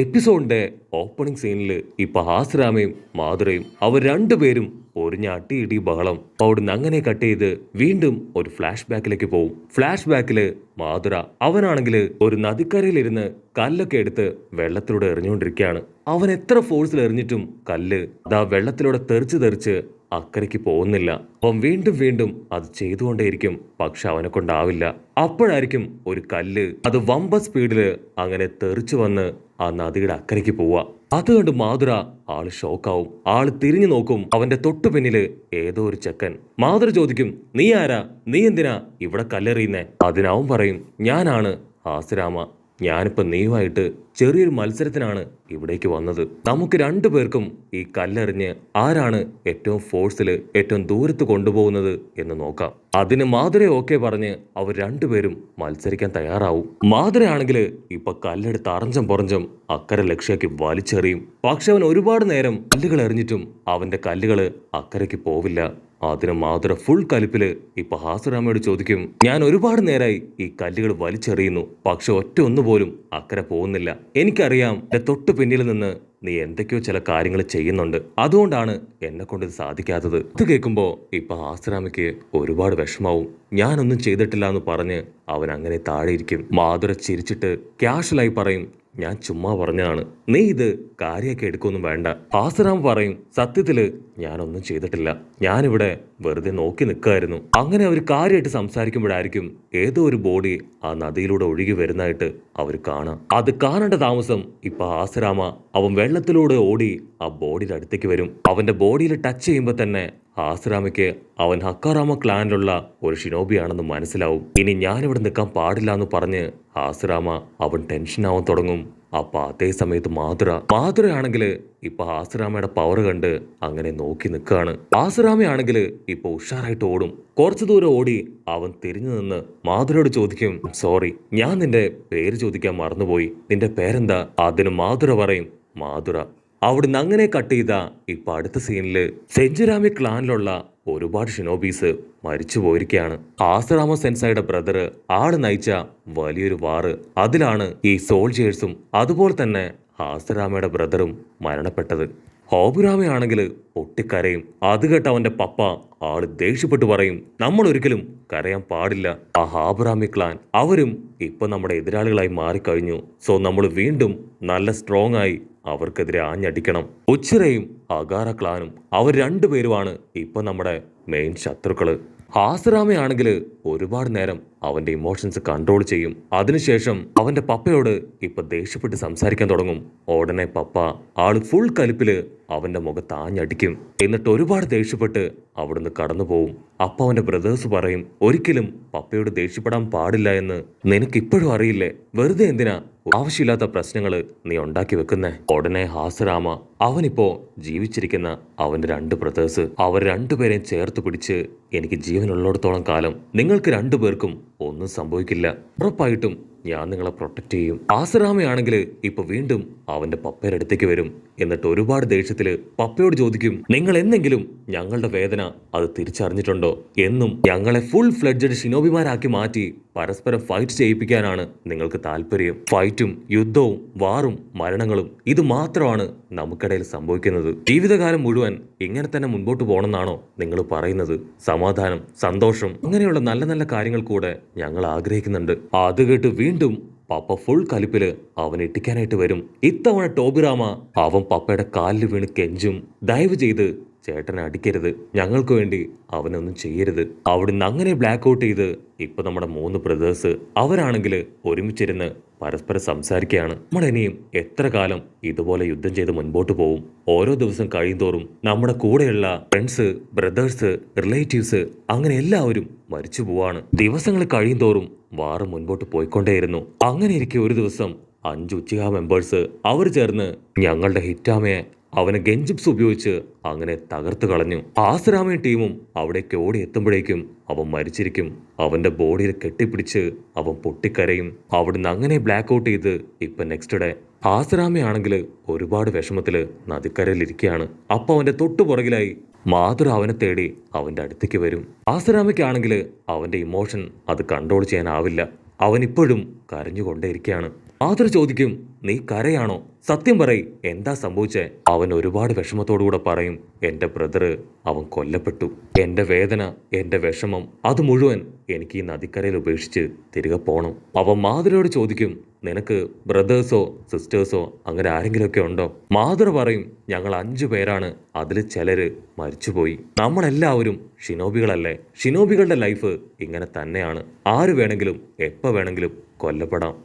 എപ്പിസോഡിന്റെ opening സീനിൽ ഇപ്പൊ ഹാസ്രാമയും മാധുരയും അവർ രണ്ടുപേരും ഒരു അട്ടിയിടി ബഹളം. അവിടുന്ന് അങ്ങനെ കട്ട് ചെയ്ത് വീണ്ടും ഒരു ഫ്ലാഷ് ബാക്കിലേക്ക് പോവും. ഫ്ലാഷ് ബാക്കില് മാധുര അവനാണെങ്കിൽ ഒരു നദിക്കരയിലിരുന്ന് കല്ലൊക്കെ എടുത്ത് വെള്ളത്തിലൂടെ എറിഞ്ഞുകൊണ്ടിരിക്കുകയാണ്. അവൻ എത്ര ഫോഴ്സിൽ എറിഞ്ഞിട്ടും കല്ല് അതാ വെള്ളത്തിലൂടെ തെറിച്ച് തെറിച്ച് അക്കരയ്ക്ക് പോകുന്നില്ല. അവൻ വീണ്ടും വീണ്ടും അത് ചെയ്തുകൊണ്ടേയിരിക്കും. പക്ഷെ അവനെ കൊണ്ടാവില്ല. അപ്പോഴായിരിക്കും ഒരു കല്ല് അത് വമ്പ സ്പീഡില് അങ്ങനെ തെറിച്ചു വന്ന് ആ നദിയുടെ അക്കരയ്ക്ക് പോവാ. അത് കണ്ട് മാധുര ആള് ഷോക്കാവും. ആള് തിരിഞ്ഞു നോക്കും. അവന്റെ തൊട്ടു പിന്നില് ഏതോ ഒരു ചെക്കൻ. മാധുര ചോദിക്കും, നീ ആരാ? നീ എന്തിനാ ഇവിടെ കല്ലെറിയുന്നേ? അതിനവൻ പറയും, ഞാനാണ് ഹാസ്രാമ. ഞാനിപ്പോ നീയുമായിട്ട് ചെറിയൊരു മത്സരത്തിനാണ് ഇവിടേക്ക് വന്നത്. നമുക്ക് രണ്ടുപേർക്കും ഈ കല്ലെറിഞ്ഞ് ആരാണ് ഏറ്റവും ഫോഴ്സില് ഏറ്റവും ദൂരത്ത് കൊണ്ടുപോകുന്നത് എന്ന് നോക്കാം. അതിന് മാധുര ഓക്കെ പറഞ്ഞ് അവർ രണ്ടുപേരും മത്സരിക്കാൻ തയ്യാറാവും. മാധുരയാണെങ്കിൽ ഇപ്പൊ കല്ലെടുത്ത് അറഞ്ചം പുറഞ്ചം അക്കരെ ലക്ഷ്യക്ക് വലിച്ചെറിയും. പക്ഷെ അവൻ ഒരുപാട് നേരം കല്ലുകൾ എറിഞ്ഞിട്ടും അവന്റെ കല്ലുകള് അക്കരയ്ക്ക് പോവില്ല. അതിന് മാധുര ഫുൾ കലിപ്പില് ഇപ്പൊ ഹാസുരാമയോട് ചോദിക്കും, ഞാൻ ഒരുപാട് നേരമായി ഈ കല്ലുകൾ വലിച്ചെറിയുന്നു, പക്ഷെ ഒറ്റ ഒന്നുപോലും അക്കരെ പോകുന്നില്ല. എനിക്കറിയാം എന്റെ തൊട്ടു പിന്നിൽ നിന്ന് നീ എന്തൊക്കെയോ ചില കാര്യങ്ങൾ ചെയ്യുന്നുണ്ട്, അതുകൊണ്ടാണ് എന്നെ കൊണ്ട് ഇത് സാധിക്കാത്തത്. ഇത് കേൾക്കുമ്പോ ഇപ്പൊ ഹാസുരാമയ്ക്ക് ഒരുപാട് വിഷമാവും. ഞാനൊന്നും ചെയ്തിട്ടില്ല എന്ന് പറഞ്ഞ് അവൻ അങ്ങനെ താഴെ ഇരിക്കും. മാധുര ചിരിച്ചിട്ട് ക്യാഷ്വലായി പറയും, ഞാൻ ചുമ്മാ പറഞ്ഞതാണ്, നീ ഇത് കാര്യമൊക്കെ എടുക്കൊന്നും വേണ്ട. ഹാസറാം പറയും, സത്യത്തില് ഞാനൊന്നും ചെയ്തിട്ടില്ല, ഞാനിവിടെ വെറുതെ നോക്കി നിൽക്കായിരുന്നു. അങ്ങനെ അവർ കാര്യമായിട്ട് സംസാരിക്കുമ്പോഴായിരിക്കും ഏതോ ഒരു ബോഡി ആ നദിയിലൂടെ ഒഴുകി വരുന്നതായിട്ട് അവർ കാണാം. അത് കാണേണ്ട താമസം ഇപ്പൊ ഹാസരാമ അവൻ വെള്ളത്തിലൂടെ ഓടി ആ ബോഡിയുടെ അടുത്തേക്ക് വരും. അവന്റെ ബോഡിയിൽ ടച്ച് ചെയ്യുമ്പോൾ തന്നെ ഹാസ്രാമയ്ക്ക് അവൻ ഹക്കാറാമ ക്ലാനിലുള്ള ഒരു ഷിനോബിയാണെന്ന് മനസ്സിലാവും. ഇനി ഞാനിവിടെ നിൽക്കാൻ പാടില്ല എന്ന് പറഞ്ഞ് ഹാസ്രാമ അവൻ ടെൻഷനാവാൻ തുടങ്ങും. അപ്പൊ അതേ സമയത്ത് മാധുരയാണെങ്കിൽ ഇപ്പൊ ഹാസ്രാമയുടെ പവർ കണ്ട് അങ്ങനെ നോക്കി നിൽക്കുകയാണ്. ഹാസ്രാമയാണെങ്കിൽ ഇപ്പൊ ഉഷാറായിട്ട് ഓടും. കുറച്ചു ദൂരം ഓടി അവൻ തിരിഞ്ഞു നിന്ന് മാധുരയോട് ചോദിക്കും, സോറി, ഞാൻ നിന്റെ പേര് ചോദിക്കാൻ മറന്നുപോയി, നിന്റെ പേരെന്താ? അതിന് മാധുര പറയും, മാധുര. അവിടുന്ന് അങ്ങനെ കട്ട് ചെയ്ത ഇപ്പൊ അടുത്ത സീനില് സെഞ്ചുറാമി ക്ലാനിലുള്ള ഒരുപാട് ഷിനോബീസ് മരിച്ചു പോയിരിക്കുകയാണ്. ആസറാമ സെൻസായുടെ ബ്രദർ ആള് നയിച്ച വലിയൊരു വാറ്, അതിലാണ് ഈ സോൾജിയേഴ്സും അതുപോലെ തന്നെ ആസറാമയുടെ ബ്രദറും മരണപ്പെട്ടത്. ഹോബുരാമയാണെങ്കിൽ പൊട്ടിക്കരയും. അത് കേട്ട് അവന്റെ പപ്പ ആള് ദേഷ്യപ്പെട്ടു പറയും, നമ്മൾ ഒരിക്കലും കരയാൻ പാടില്ല. ആ ഹാബുറാമി ക്ലാൻ അവരും ഇപ്പൊ നമ്മുടെ എതിരാളികളായി മാറിക്കഴിഞ്ഞു. സോ നമ്മൾ വീണ്ടും നല്ല സ്ട്രോങ് ആയി അവർക്കെതിരെ ആഞ്ഞടിക്കണം. ഉച്ചിറയും അഗാറ ക്ലാനും അവർ രണ്ടുപേരുമാണ് ഇപ്പൊ നമ്മുടെ മെയിൻ ശത്രുക്കള്. ഹാസറാമയാണെങ്കിൽ ഒരുപാട് നേരം അവന്റെ ഇമോഷൻസ് കൺട്രോൾ ചെയ്യും. അതിനുശേഷം അവന്റെ പപ്പയോട് ഇപ്പൊ ദേഷ്യപ്പെട്ട് സംസാരിക്കാൻ തുടങ്ങും. ഉടനെ പപ്പ ആള് ഫുൾ കലിപ്പില് അവന്റെ മുഖത്ത് ആഞ്ഞടിക്കും. എന്നിട്ട് ഒരുപാട് ദേഷ്യപ്പെട്ട് അവിടുന്ന് കടന്നു പോവും. അപ്പൊ അവന്റെ ബ്രദേഴ്സ് പറയും, ഒരിക്കലും പപ്പയോട് ദേഷ്യപ്പെടാൻ പാടില്ല എന്ന് നിനക്കിപ്പോഴും അറിയില്ലേ? വെറുതെ എന്തിനാ ആവശ്യമില്ലാത്ത പ്രശ്നങ്ങള് നീ ഉണ്ടാക്കി വെക്കുന്നേ? ഉടനെ ഹാസരാമ അവനിപ്പോ ജീവിച്ചിരിക്കുന്ന അവന്റെ രണ്ട് ബ്രദേഴ്സ് അവർ രണ്ടുപേരെയും ചേർത്ത് പിടിച്ച്, എനിക്ക് ജീവനുള്ളിടത്തോളം കാലം നിങ്ങൾക്ക് രണ്ടുപേർക്കും ഒന്നും സംഭവിക്കില്ല, ഉറപ്പായിട്ടും ഞാൻ നിങ്ങളെ പ്രൊട്ടക്ട് ചെയ്യും. ആസറാമയാണെങ്കിൽ ഇപ്പൊ വീണ്ടും അവന്റെ പപ്പയുടെ അടുത്തേക്ക് വരും. എന്നിട്ട് ഒരുപാട് ദേഷ്യത്തില് പപ്പയോട് ചോദിക്കും, നിങ്ങൾ എന്തെങ്കിലും ഞങ്ങളുടെ വേദന അത് തിരിച്ചറിഞ്ഞിട്ടുണ്ടോ? എന്നും ഞങ്ങളെ ഫുൾ ഫ്ലെഡ്ജഡ് ഷിനോബിമാരാക്കി മാറ്റി പരസ്പരം ഫൈറ്റ് ചെയ്യിപ്പിക്കാനാണ് നിങ്ങൾക്ക് താല്പര്യം. ഫൈറ്റും യുദ്ധവും വാറും മരണങ്ങളും ഇത് മാത്രമാണ് നമുക്കിടയിൽ സംഭവിക്കുന്നത്. ജീവിതകാലം മുഴുവൻ ഇങ്ങനെ തന്നെ മുൻപോട്ട് പോകണമെന്നാണോ നിങ്ങൾ പറയുന്നത്? സമാധാനം, സന്തോഷം, അങ്ങനെയുള്ള നല്ല നല്ല കാര്യങ്ങൾ കൂടെ ഞങ്ങൾ ആഗ്രഹിക്കുന്നുണ്ട്. അത് കേട്ട് വീണ്ടും പപ്പ ഫുൾ കലിപ്പില് അവൻ ഇട്ടിക്കാനായിട്ട് വരും. ഇത്തവണ ടോബിറാമ അവൻ പപ്പയുടെ കാലിൽ വീണ് കെഞ്ചും, ദയവ് ചെയ്ത് ചേട്ടനെ അടിക്കരുത്, ഞങ്ങൾക്ക് വേണ്ടി അവനൊന്നും ചെയ്യരുത്. അവിടുന്ന് അങ്ങനെ ബ്ലാക്ക് ഔട്ട് ചെയ്ത് ഇപ്പൊ നമ്മുടെ മൂന്ന് ബ്രദേഴ്സ് അവരാണെങ്കിൽ ഒരുമിച്ചിരുന്ന് പരസ്പരം സംസാരിക്കുകയാണ്. നമ്മൾ ഇനിയും എത്ര കാലം ഇതുപോലെ യുദ്ധം ചെയ്ത് മുൻപോട്ട് പോവും? ഓരോ ദിവസം കഴിയുന്തോറും നമ്മുടെ കൂടെയുള്ള ഫ്രണ്ട്സ്, ബ്രദേഴ്സ്, റിലേറ്റീവ്സ് അങ്ങനെ എല്ലാവരും മരിച്ചു പോവാണ്. ദിവസങ്ങൾ കഴിയുന്തോറും വാറ് മുൻപോട്ട് പോയിക്കൊണ്ടേയിരുന്നു. അങ്ങനെ ഇരിക്കെ ഒരു ദിവസം 5 ഉച്ചിഹ മെമ്പേഴ്സ് അവർ ചേർന്ന് ഞങ്ങളുടെ ഹിറ്റാമയെ അവനെ ഗെഞ്ചിപ്സ് ഉപയോഗിച്ച് അങ്ങനെ തകർത്ത് കളഞ്ഞു. ആസരാമയും ടീമും അവിടേക്ക് ഓടി എത്തുമ്പോഴേക്കും അവൻ മരിച്ചിരിക്കും. അവന്റെ ബോഡിയിൽ കെട്ടിപ്പിടിച്ച് അവൻ പൊട്ടിക്കരയും. അവിടുന്ന് അങ്ങനെ ബ്ലാക്ക് ഔട്ട് ചെയ്ത് ഇപ്പൊ നെക്സ്റ്റ് ഡേ ആസരാമയാണെങ്കിൽ ഒരുപാട് വിഷമത്തില് നദിക്കരയിൽ ഇരിക്കുകയാണ്. അപ്പൊ അവന്റെ തൊട്ടുപുറകിലായി മാധുര അവനെ തേടി അവന്റെ അടുത്തേക്ക് വരും. ആസരാമയ്ക്കാണെങ്കിൽ അവന്റെ ഇമോഷൻ അത് കൺട്രോൾ ചെയ്യാനാവില്ല. അവൻ ഇപ്പോഴും കരഞ്ഞുകൊണ്ടേയിരിക്കുകയാണ്. മാധുര ചോദിക്കും, നീ കരയാണോ? സത്യം പറയ്, എന്താ സംഭവിച്ചേ? അവൻ ഒരുപാട് വിഷമത്തോടുകൂടെ പറയും, എന്റെ ബ്രദറ് അവൻ കൊല്ലപ്പെട്ടു. എന്റെ വേദന, എന്റെ വിഷമം അത് മുഴുവൻ എനിക്ക് ഈ നദിക്കരയിൽ ഉപേക്ഷിച്ച് തിരികെ പോണം. അവൻ മാധുരയോട് ചോദിക്കും, നിനക്ക് ബ്രദേഴ്സോ സിസ്റ്റേഴ്സോ അങ്ങനെ ആരെങ്കിലുമൊക്കെ ഉണ്ടോ? മാധുര പറയും, ഞങ്ങൾ 5 പേരാണ്, അതിൽ ചിലര് മരിച്ചുപോയി. നമ്മളെല്ലാവരും ഷിനോബികളല്ലേ? ഷിനോബികളുടെ ലൈഫ് ഇങ്ങനെ തന്നെയാണ്. ആര് വേണമെങ്കിലും എപ്പോൾ വേണമെങ്കിലും കൊല്ലപ്പെടാം.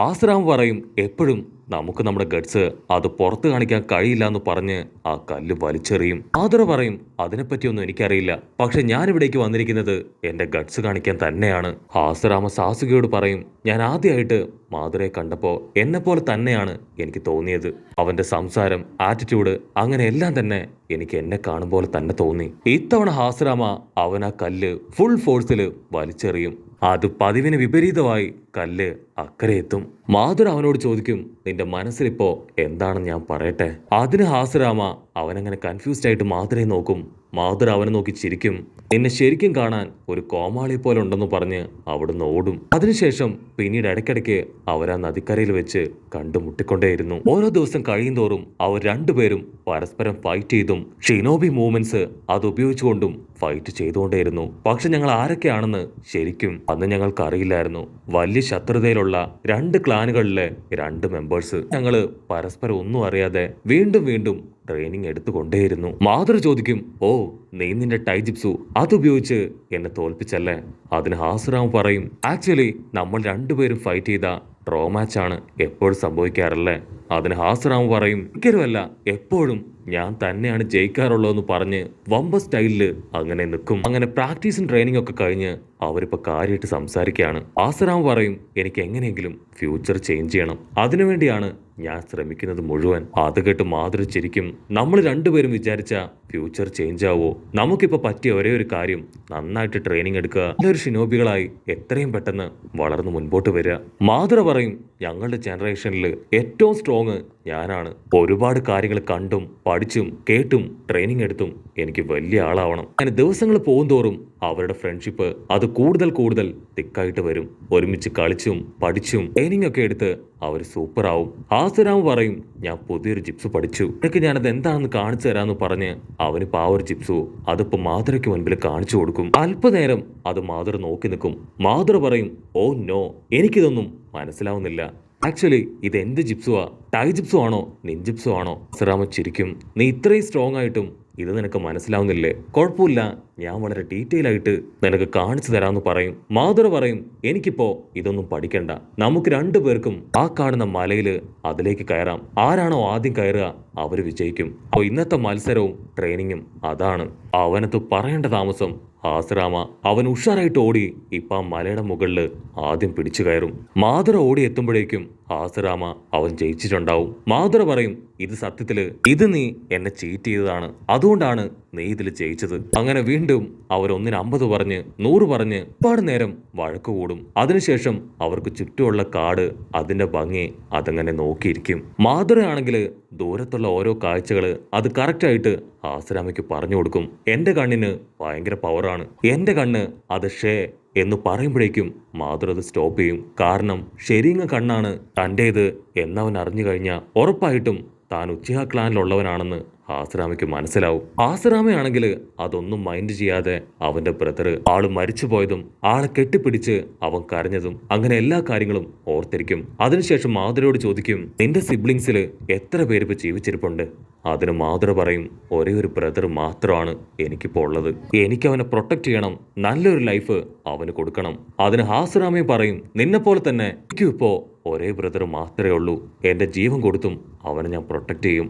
ആസ്രാം പറയും, എപ്പോഴും നമുക്ക് നമ്മുടെ ഗട്സ് അത് പുറത്ത് കാണിക്കാൻ കഴിയില്ല എന്ന് പറഞ്ഞ് ആ കല്ല് വലിച്ചെറിയും. മാധുര പറയും, അതിനെപ്പറ്റിയൊന്നും എനിക്കറിയില്ല, പക്ഷെ ഞാൻ ഇവിടേക്ക് വന്നിരിക്കുന്നത് എന്റെ ഗട്സ് കാണിക്കാൻ തന്നെയാണ്. ആസ്രാമ സാസുകയോട് പറയും, ഞാൻ ആദ്യമായിട്ട് മാധുരയെ കണ്ടപ്പോ എന്നെ പോലെ തന്നെയാണ് എനിക്ക് തോന്നിയത്. അവന്റെ സംസാരം, ആറ്റിറ്റ്യൂഡ്, അങ്ങനെ എല്ലാം തന്നെ എനിക്ക് എന്നെ കാണും പോലെ തന്നെ തോന്നി. ഇത്തവണ ഹാസ്രാമ അവൻ ആ കല്ല് ഫുൾ ഫോഴ്സിൽ വലിച്ചെറിയും. അത് പതിവിന് വിപരീതമായി കല്ല് അക്കരെ എത്തും. മാധുര അവനോട് ചോദിക്കും, നിന്റെ മനസ്സിലിപ്പോ എന്താണെന്ന് ഞാൻ പറയട്ടെ? അതിന് ഹാസ്രാമ അവനങ്ങനെ കൺഫ്യൂസ്ഡ് ആയിട്ട് മാധുരയെ നോക്കും. മാധുര അവനെ നോക്കി ചിരിക്കും. നിന്നെ ശരിക്കും കാണാൻ ഒരു കോമാളിയെ പോലെ ഉണ്ടെന്ന് പറഞ്ഞ് അവിടുന്ന് ഓടും. അതിനുശേഷം പിന്നീട് ഇടയ്ക്കിടയ്ക്ക് അവരാ നദിക്കരയിൽ വെച്ച് കണ്ടുമുട്ടിക്കൊണ്ടേയിരുന്നു. ഓരോ ദിവസം കഴിയുന്തോറും അവർ രണ്ടുപേരും പരസ്പരം ഫൈറ്റ് ചെയ്തും ഷിനോബി മൂവ്മെന്റ്സ് അത് ഉപയോഗിച്ചുകൊണ്ടും ഫൈറ്റ് ചെയ്തുകൊണ്ടേയിരുന്നു. പക്ഷെ ഞങ്ങൾ ആരൊക്കെയാണെന്ന് ശരിക്കും അന്ന് ഞങ്ങൾക്ക് അറിയില്ലായിരുന്നു. വലിയ ശത്രുതയിലുള്ള 2 ക്ലാനുകളിലെ 2 മെമ്പേഴ്സ്. ഞങ്ങള് പരസ്പരം ഒന്നും അറിയാതെ വീണ്ടും വീണ്ടും ട്രെയിനിങ് എടുത്തുകൊണ്ടേയിരുന്നു. മാധുര ചോദിക്കും, ഓ നീ നിന്റെ ടൈജിപ്സു അതുപയോഗിച്ച് എന്നെ തോൽപ്പിച്ചല്ലേ? അതിന് ഹാസുറാം പറയും, ആക്ച്വലി നമ്മൾ രണ്ടുപേരും ഫൈറ്റ് ചെയ്ത ഡ്രോ മാച്ച് ആണ് എപ്പോഴും സംഭവിക്കാറല്ലേ? അതിന് ഹാസുറാം പറയും, ഒരിക്കലുമല്ല, എപ്പോഴും ഞാൻ തന്നെയാണ് ജയിക്കാറുള്ളതെന്ന് പറഞ്ഞ് വമ്പ സ്റ്റൈലില് അങ്ങനെ നിൽക്കും. അങ്ങനെ പ്രാക്ടീസും ട്രെയിനിങ് ഒക്കെ കഴിഞ്ഞ് അവരിപ്പോ കാര്യമായിട്ട് സംസാരിക്കുകയാണ്. ഹാസുറാം പറയും, എനിക്ക് എങ്ങനെയെങ്കിലും ഫ്യൂച്ചർ ചേഞ്ച് ചെയ്യണം, അതിനുവേണ്ടിയാണ് ഞാൻ ശ്രമിക്കുന്നത് മുഴുവൻ. അത് കേട്ട് മാധുര ചിരിക്കും. നമ്മൾ രണ്ടുപേരും വിചാരിച്ച ഫ്യൂച്ചർ ചേഞ്ച് ആവോ? നമുക്കിപ്പോ പറ്റിയ ഒരേ ഒരു കാര്യം നന്നായിട്ട് ട്രെയിനിങ് എടുക്കുക, നല്ലൊരു ഷിനോബികളായി എത്രയും പെട്ടെന്ന് വളർന്നു മുൻപോട്ട് വരിക. മാധുര പറയും, ഞങ്ങളുടെ ജനറേഷനിൽ ഏറ്റവും സ്ട്രോങ് ഞാനാണ്. ഒരുപാട് കാര്യങ്ങൾ കണ്ടും പഠിച്ചും കേട്ടും ട്രെയിനിങ് എടുത്തും എനിക്ക് വലിയ ആളാവണം. അങ്ങനെ ദിവസങ്ങൾ പോകുന്തോറും അവരുടെ ഫ്രണ്ട്ഷിപ്പ് അത് കൂടുതൽ കൂടുതൽ തിക്കായിട്ട് വരും. ഒരുമിച്ച് കളിച്ചും പഠിച്ചും ട്രെയിനിങ് ഒക്കെ എടുത്ത് അവർ സൂപ്പർ ആവും. ആസുരാം പറയും, ഞാൻ പുതിയൊരു ജിപ്സ് പഠിച്ചു, എനിക്ക് ഞാനത് എന്താണെന്ന് കാണിച്ചു തരാമെന്ന് പറഞ്ഞ് അവനിപ്പോ ആ ഒരു ജിപ്സു അതിപ്പോ മാധുരയ്ക്ക് മുൻപിൽ കാണിച്ചു കൊടുക്കും. അല്പനേരം അത് മാധുര നോക്കി നിൽക്കും. മാധുര പറയും, ഓ നോ, എനിക്കിതൊന്നും മനസ്സിലാവുന്നില്ല. ആക്ച്വലി ഇത് എന്ത് ജിപ്സുവാ? ടൈ ജിപ്സു ആണോ നിൻജിപ്സു ആണോ? ആസുരാമ ചിരിക്കും, നീ ഇത്രയും സ്ട്രോങ് ആയിട്ടും ഇത് നിനക്ക് മനസ്സിലാവുന്നില്ലേ? കുഴപ്പമില്ല, ഞാൻ വളരെ ഡീറ്റെയിൽ ആയിട്ട് നിനക്ക് കാണിച്ചു തരാമെന്ന് പറയും. മാധുര പറയും, എനിക്കിപ്പോ ഇതൊന്നും പഠിക്കണ്ട, നമുക്ക് രണ്ടുപേർക്കും ആ കാണുന്ന മലയില് അതിലേക്ക് കയറാം. ആരാണോ ആദ്യം കയറുക അവര് വിജയിക്കും. അപ്പോൾ ഇന്നത്തെ മത്സരവും ട്രെയിനിങ്ങും അതാണ്. അവനത് പറയേണ്ട താമസം ആസുരാമ അവൻ ഉഷാറായിട്ട് ഓടി ഇപ്പൊ ആ മലയുടെ മുകളില് ആദ്യം പിടിച്ചു കയറും. മാധുര ഓടി എത്തുമ്പോഴേക്കും ആസുരാമ അവൻ ജയിച്ചിട്ടുണ്ടാവും. മാധുര പറയും, ഇത് സത്യത്തില് ഇത് നീ എന്നെ ചീറ്റ് ചെയ്തതാണ്, അതുകൊണ്ടാണ് നീ ഇതിൽ ജയിച്ചത്. അങ്ങനെ വീണ്ടും അവർ 1-ന് 50 പറഞ്ഞ് 100 പറഞ്ഞ് ഒരുപാട് നേരം വഴക്ക് കൂടും. അതിനുശേഷം അവർക്ക് ചുറ്റുമുള്ള കാട്, അതിന്റെ ഭംഗി അതങ്ങനെ നോക്കിയിരിക്കും. മാധുരയാണെങ്കിൽ ദൂരത്തുള്ള ഓരോ കാഴ്ചകള് അത് കറക്റ്റായിട്ട് ആസുരാമയ്ക്ക് പറഞ്ഞു കൊടുക്കും. എന്റെ കണ്ണിന് ഭയങ്കര പവറാണ്, എന്റെ കണ്ണ് അത് ഷേ എന്ന് പറയുമ്പോഴേക്കും മാധുര അത് സ്റ്റോപ്പ് ചെയ്യും. കാരണം ശരിങ്ങ കണ്ണാണ് തൻ്റേത് എന്നവൻ അറിഞ്ഞു കഴിഞ്ഞാൽ ഉറപ്പായിട്ടും താൻ ഉച്ചിഹ ക്ലാനിലുള്ളവനാണെന്ന് ആസുരാമയ്ക്ക് മനസ്സിലാവും. ആസുരാമയാണെങ്കിൽ അതൊന്നും മൈൻഡ് ചെയ്യാതെ അവന്റെ ബ്രദർ ആള് മരിച്ചു പോയതും ആളെ കെട്ടിപ്പിടിച്ച് അവൻ കരഞ്ഞതും അങ്ങനെ എല്ലാ കാര്യങ്ങളും ഓർത്തിരിക്കും. അതിനുശേഷം മാധുരയോട് ചോദിക്കും, നിന്റെ സിബ്ലിങ്സിൽ എത്ര പേര് ഇപ്പൊ ജീവിച്ചിരിപ്പുണ്ട്? അതിന് മാധുര പറയും, ഒരേ ഒരു ബ്രദർ മാത്രമാണ് എനിക്കിപ്പോൾ ഉള്ളത്, എനിക്ക് അവനെ പ്രൊട്ടക്ട് ചെയ്യണം, നല്ലൊരു ലൈഫ് അവന് കൊടുക്കണം. അതിന് ഹാസുരാമയും പറയും, നിന്നെ പോലെ തന്നെ എനിക്കും ഇപ്പോ ഒരേ ബ്രദർ മാത്രമേ ഉള്ളൂ, എന്റെ ജീവൻ കൊടുത്തും അവനെ ഞാൻ പ്രൊട്ടക്ട് ചെയ്യും.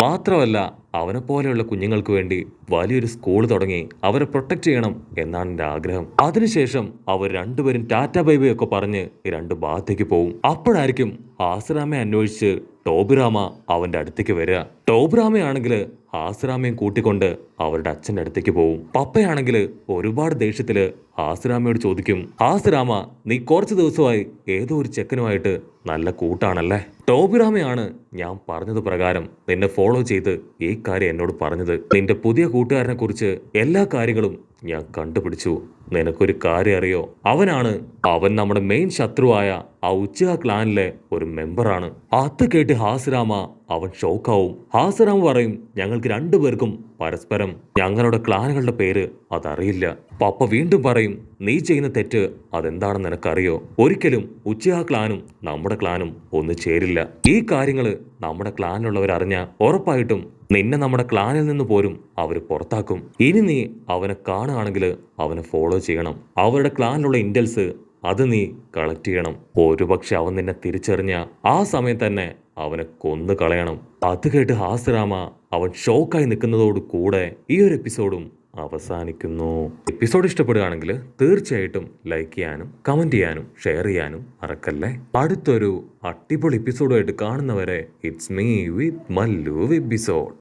മാത്രമല്ല അവനെ പോലെയുള്ള കുഞ്ഞുങ്ങൾക്ക് വേണ്ടി വലിയൊരു സ്കൂൾ തുടങ്ങി അവരെ പ്രൊട്ടക്ട് ചെയ്യണം എന്നാണ് എൻ്റെ ആഗ്രഹം. അതിനുശേഷം അവർ രണ്ടുപേരും ടാറ്റ ബൈബൈ ഒക്കെ പറഞ്ഞ് 2 ഭാഗത്തേക്ക് പോവും. അപ്പോഴായിരിക്കും ആസുരാമയെ അന്വേഷിച്ച് ടോബിറാമ അവന്റെ അടുത്തേക്ക് വരിക. ടോബിറാമയാണെങ്കിൽ ഹാസ്രാമയും കൂട്ടിക്കൊണ്ട് അവരുടെ അച്ഛൻ്റെ അടുത്തേക്ക് പോവും. പപ്പയാണെങ്കിൽ ഒരുപാട് ദേഷ്യത്തില് ഹാസ്രാമയോട് ചോദിക്കും, ഹാസ്രാമ, നീ കുറച്ച് ദിവസമായി ഏതോ ഒരു ചെക്കനുമായിട്ട് നല്ല കൂട്ടാണല്ലേ? ടോബിറാമയാണ് ഞാൻ പറഞ്ഞത് പ്രകാരം നിന്നെ ഫോളോ ചെയ്ത് ഈ കാര്യം എന്നോട് പറഞ്ഞത്. നിന്റെ പുതിയ കൂട്ടുകാരനെ കുറിച്ച് എല്ലാ കാര്യങ്ങളും ഞാൻ കണ്ടുപിടിച്ചു. നിനക്കൊരു കാര്യം അറിയോ? അവൻ നമ്മുടെ മെയിൻ ശത്രുവായ ആ ഉച്ചഹ ക്ലാനിലെ ഒരു മെമ്പറാണ്. അത് കേട്ട് ഹാസ്രാമ അവൻ ഷോക്കാവും. ഹാസ്രാമ പറയും, ഞങ്ങൾക്ക് രണ്ടുപേർക്കും പരസ്പരം ഞങ്ങളുടെ ക്ലാനുകളുടെ പേര് അതറിയില്ല. പപ്പ വീണ്ടും പറയും, നീ ചെയ്യുന്ന തെറ്റ് അതെന്താണെന്ന് നിനക്കറിയോ? ഒരിക്കലും ഉച്ചഹ ക്ലാനും നമ്മുടെ ക്ലാനും ഒന്നു ചേരില്ല. ഈ കാര്യങ്ങള് നമ്മുടെ ക്ലാനിലുള്ളവരറിഞ്ഞ ഉറപ്പായിട്ടും നിന്നെ നമ്മുടെ ക്ലാനിൽ നിന്ന് പോലും അവര് പുറത്താക്കും. ഇനി നീ അവനെ കാണുകയാണെങ്കിൽ അവനെ ഫോളോ ചെയ്യണം. അവരുടെ ക്ലാനിലുള്ള ഇന്റൽസ് അത് നീ കളക്ട് ചെയ്യണം. ഒരുപക്ഷെ അവൻ നിന്നെ തിരിച്ചറിഞ്ഞ ആ സമയം തന്നെ അവനെ കൊന്നു കളയണം. അത് കേട്ട് ഹാസ്രാമ അവൻ ഷോക്കായി നിൽക്കുന്നതോട് കൂടെ ഈ ഒരു എപ്പിസോഡും അവസാനിക്കുന്നു. എപ്പിസോഡ് ഇഷ്ടപ്പെടുകയാണെങ്കിൽ തീർച്ചയായിട്ടും ലൈക്ക് ചെയ്യാനും കമന്റ് ചെയ്യാനും ഷെയർ ചെയ്യാനും മറക്കല്ലേ. അടുത്തൊരു അടിപൊളി എപ്പിസോഡുമായിട്ട് കാണുന്നവരെ it's me with Mallu episode.